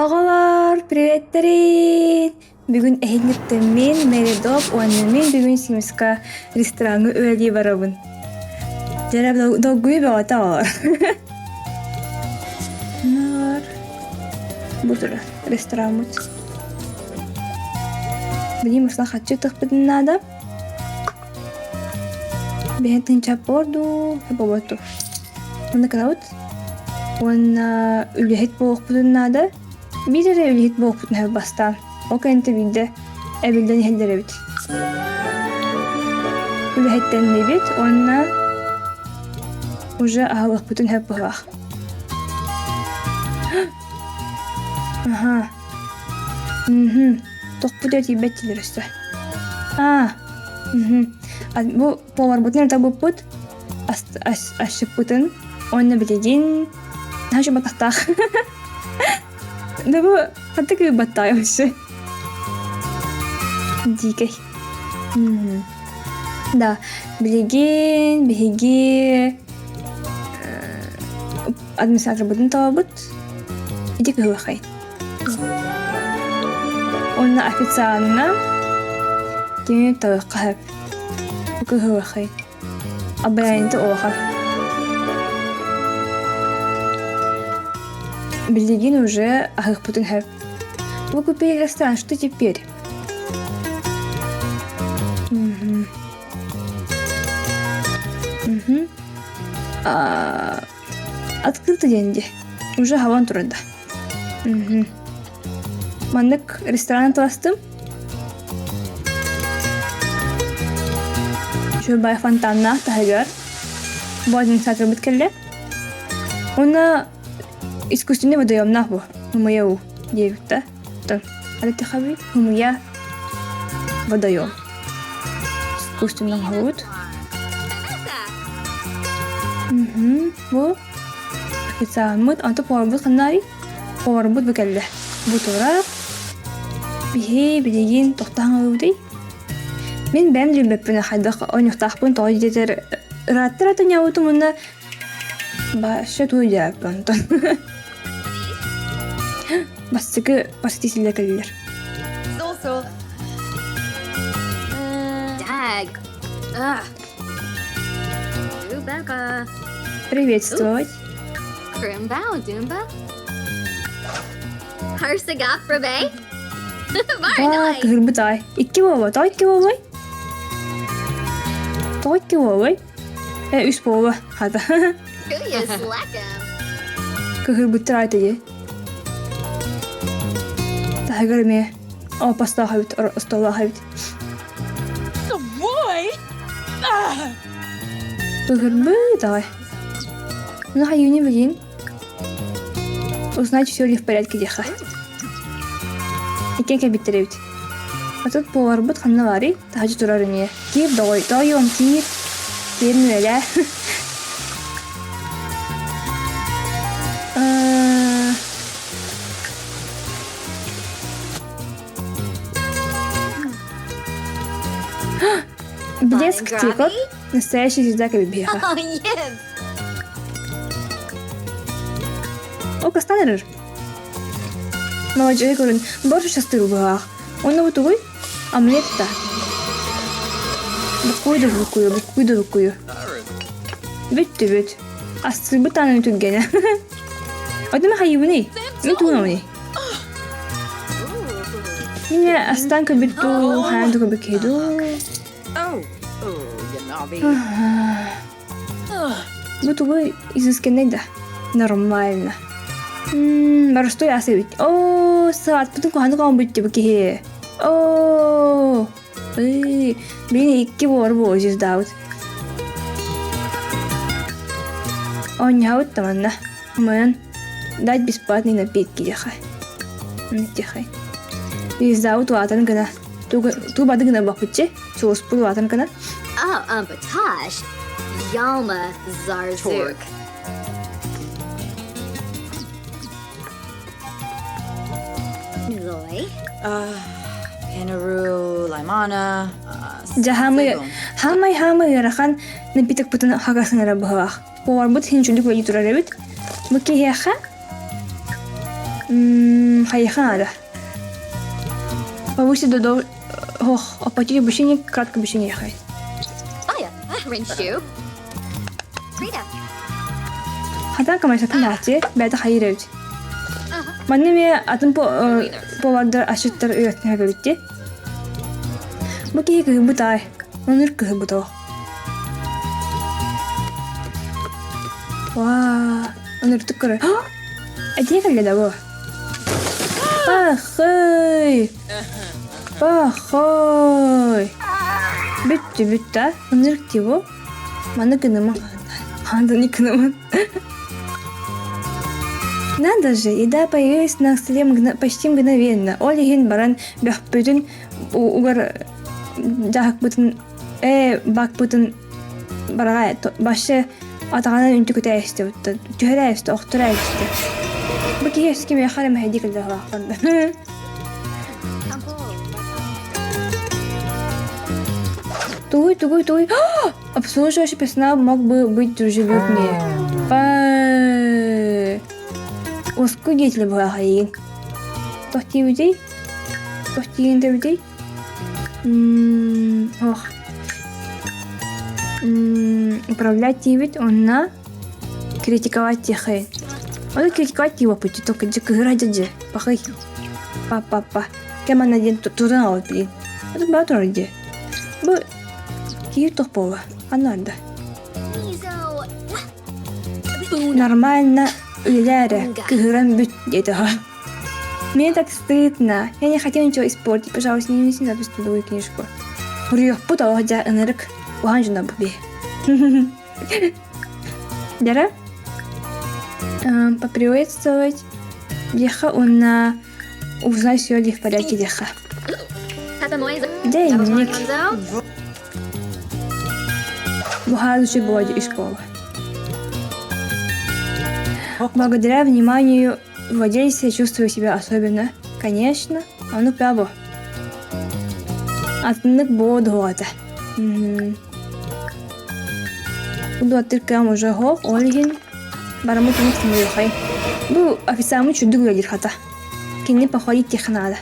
Оҕолор, приветтерин! Бүгүн эһиңиттен мен Меридоп, уонна мен бүгүн Симска рестораны ыалии барабын. Жара долгуй баата оҕолор. Нар. Бу тура ресторанмыт. Билим усла хатчы тахпытын нада. Бehen тынчап борду, хабаботу. Онда калаут. Онна үлэхет боохпутун нада. Бидере үлэхет боохпутун хаб бастан. Ока энте бидде эбилден хелдеребит. Үлэхеттен дебит, онна уже ахалахпутун хаб бахах. Ага. Тохпутер тибеттилер өстө. Бу поварбутун табыппут. Ашыппутун. Онна билеген. Нашу батахтах. Да бу хатта кыы баттаа өсө. Дикей. Да, билеген, биһиги администратор бутун табыппут. Иди кыһыахай. Онна официально кеми тагыхап. Кыһыахай. Абайанты оха. Билеген уже ахыхпутун хап. Вы купили ресторан, что теперь? Открыто деньги. Уже хаван турда. Мандык ресторан тастым. Шурбай фонтанна тагар. Бу администратор биткелле. Она искусственный водоем нахуй. Умояу девята. Там. А ты хаби? Умоя водоем. Искусственный хавут. Бу. Официальмыт. Анты поварбут ханари. Поварбут бекелле. Бу тура. Бихи билеген тохтаң өйдей. Мен бәм жүрбеппін қайдақ ойнықтақпын тоғы жетер. Раттыр няутым мұнда башы той жаппын. Бастығы посетителер кәлілер. Приветствовать. Крымбау, Думба. Харсагап, Рабей. Ба, кырбытай. Икки баба, тойки бабай. Тойки бабай. Үс баба, хата. Кырбыттыр айтыге. Тахагар ме. Паста хабит, стола хабит. Кырбытай. Ну, хаюни блин. Узнать, все ли в порядке деха. Икен кәбиттеребит. Атыт поварбыт ханналари тахажы турарыне. Кир дой, дойом кир. Кир нүэле. Блеск тикот. Настоящий звезда кәбибеха. Ока станерыр. Молодежь говорит, больше шастыру бах. Он на вот угой, а мне это. Букую. Ведь. А стрибы там не тут геня. Одна хайюни. Не тунони. Меня останка биту ханду бекеду. Вот угой изысканный да. Нормально. Барустой асэвит. Саат бүтэн хангаан битти бэкэ. Бини икки борбо жиздавт. Няут таманна. Мэн дать бесплатный напитки яхай. Нитяхай. Жиздавт ватан гана. Ту бады гана бахпытче. Сооспул ватан гана. Баташ. Ялма Зарзук. Пенеру, Лаймана. Хамай ярахан напиток путан хагасын рабах. Поварбут хинчулик ваги тураребит. Мыки яха. Хайхан ада. Повыше до ох, а потом обучение кратко обучение хай. Aya, Rinshu. Rita. Хатан камайса канаати бәді хайрауд. Маннеме атын повардар ашыттар үйрәтіне бөлітті. Бұл кейі күйі бұтай, оныр күйі бұтай. Ваа, оныр түккірі. Әдей кәлі да бұл. Бақой! Бақой! Бүтті, оныр кті бұл. Маны кінімі. Хандыны кінімі. Надо же, еда появилась на столе почти мгновенно. Олегин баран бәхпөтін угар жағық бұтын бақ бұтын барағай башы атағанан үнті көті әйісті бұтты. Түйір әйісті, оқтыр әйісті. Бұл кей әйісті кеме қарым әйді кілді ғақпарды. Тугуй. Обслуживающий персонал мог бы быть дружелюбнее. Ускудитель была хаин. Тохтивидей? Ох. Управлять тивит, он на критиковать тихой. Он критиковать его пути, только джик ради пахай. Папа. Кем она один туда вот блин. Это было ради. Бу киев топова. Она да. Нормально. Уляра, кыгырам бүт деді ға. Мне так стыдно. Я не хотела ничего испортить. Пожалуйста, не неси на пустую книжку. Урьёх пута оғадя ынырык. Уған жына бұбе. Дара? Поприветствовать. Деха, он узнай, все ли в порядке, Деха. Денег. Бухар лучше боди из школы. Благодаря вниманию владельца я чувствую себя особенно. Конечно, оно право. Атынық болды ғоғата. Буду аттыркам уже ғоқ, олеген барамы тұнық сымыр ұқай. Бұл официалмы чүрді көрдір қата. Кенне пахвалит технада.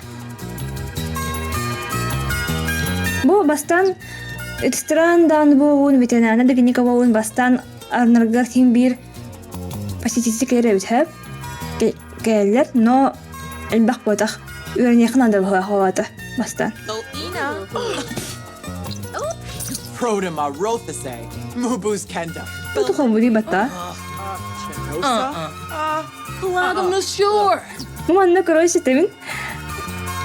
Бұл бастан ресторандан бұл ветеринарна дегенека бұл бастан арнаргар тем бір посетитель өтіп келдер, но әлбақ болдақ үйренеқін ады бұға қоғаты бастан. Prodema Rothase, Mubu's Kenda. Бұл тұқым бұды батта. Ладно, monsieur. Мұманны көрөйсі тәмін.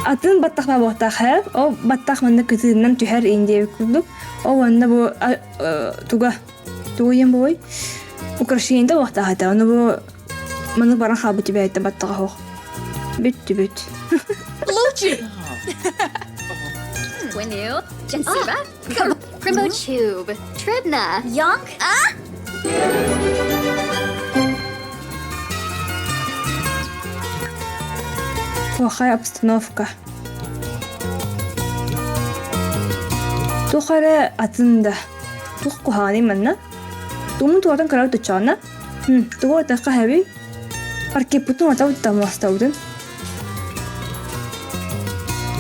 Атын баттақма болтақ әп, о баттақ манны күтігінен түхәр индей күрдік. О ванна бұл туға ем бой. Украшениеде болтақ әті. Оны бұл мұны баран қабы тебе әйті баттаға хоқ. Бүт. Luchi. Winu. Jensiba. Crimbo Tube. Tribna. Yonk. Плохая обстановка. Тухаре атында. Тух кухани манна. Тумун туатан карау тучана. Туго тақа хаби. Парке путун атау тамастаудын.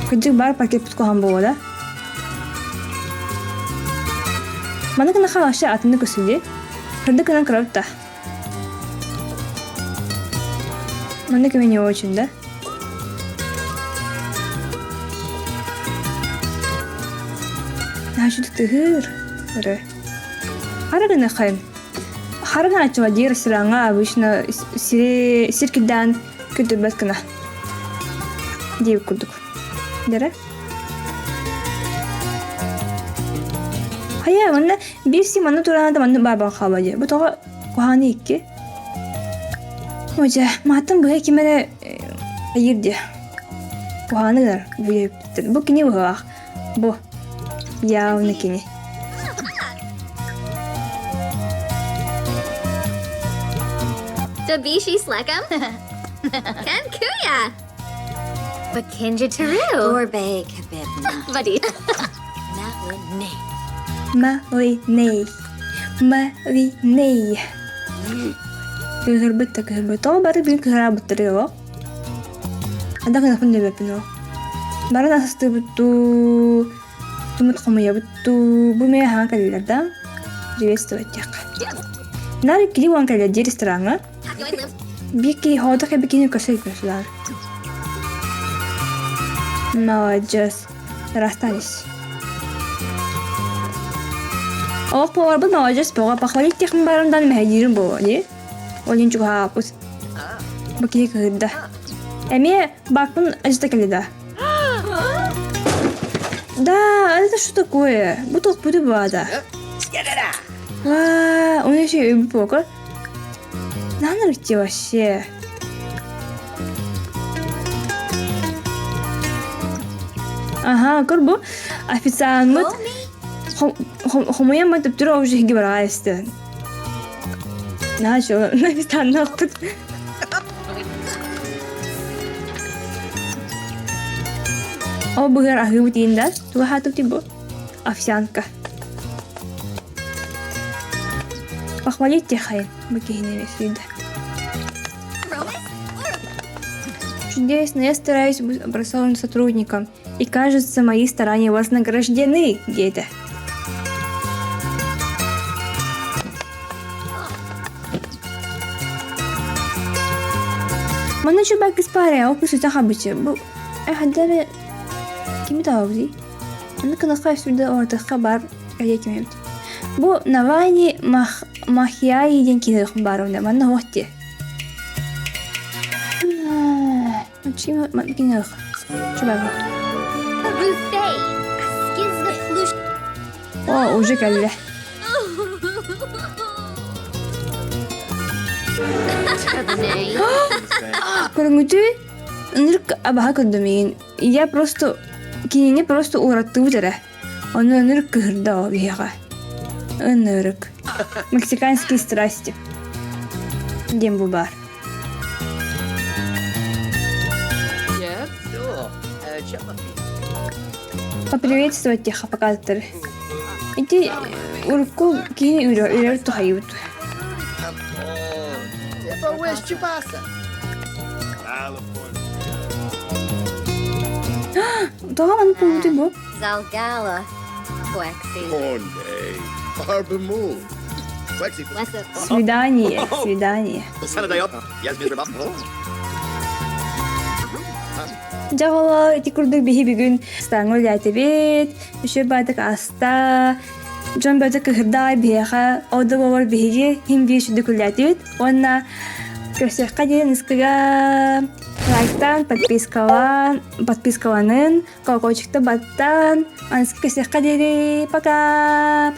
Кыджик бар парке путку хамбода. Мана кына хаваша атында көсүлде. Хырды кынан карау та. Мана кеме не очень, да? Нашу тыгыр. Харагана хайм. Харагана чувадир сиранга обычно сиркидан күтүбәткана. Дип курдук. Дара? Хая, манна бирси манна турана манна бабан хабаje. Бу тога кухани икки. Ожа, матам бу кимере айырде. Куханылар бу кини бу. Бу явно кини. Dabishi Slekam. Ken Kuya. Bakinja Taru. Orbe Kabibna. Buddy. Marinate. Marinate. Кыгырбытта. О, бары бин кыгыра бұттыры о. Ада гынапын дөбөпүн о. Барын асысты бутту. Тумут хомуя бутту. Бу мея хаан калилерда. Приветствовать тяк. Нар кили ван калилерди ресторана. Бики хода хэ бикини көсөй көсөлөр. Молодец. Расстались. Ох, повар был молодец, пога похвалить тех барымдан мәдирин бо, не? Олин чуга хапус. Бакини кыгырда. Эме бакпын ажыта келеда. Да, это что такое? Бутылка буду бада. Ва, он еще и бокер. Надо идти вообще. Ага, корбу. Официант. Хомоя мать тптура уже гибраисты. Начал, официант нахуй. О, богар ахивутин, да? Туга хату тибо. Овсянка. Похвалить тебя, хай. Бакихиневе сюда. Чудесно, я стараюсь быть образцовым сотрудником. И кажется, мои старания вознаграждены, дети. Mana coba kespare, aku susah habis bu. Hadare kimi tahu sih? Anda kena kasih sudah orang kabar kayak kimi. Bu Навальный махьяи день кино хабаров, mana waktu? Чего кино? Coba. Buffet. Skizna plush. О, уже калле. Nay. Көрөңүтү ынырк абаха көрдөмейин. Я просто кинене просто уратты бутере. Оны ынырк кыһырда о бияга. Ынырк. Мексиканские страсти. Дем бу бар. Поприветствовать тех показатор. Иди урку кини үрөр тухайбыт. Тога ман пулду бу. Zalgala. Quexi. Monday. Arbemu. Flexi. Свидание. Санадайот. Язмин рабап. Жагала эти курдук бихи бүгүн стаңыл ятебет. Үшө бадык аста. Жон бадык кыһырдай бияха. Ода бовар бихиги хим бии шүдү күлятебет. Онна көсөкка дейін ысқыга лайктан, подпискаланын, колокольчикті баттан. Анысқы көсөкка дейін. Пока.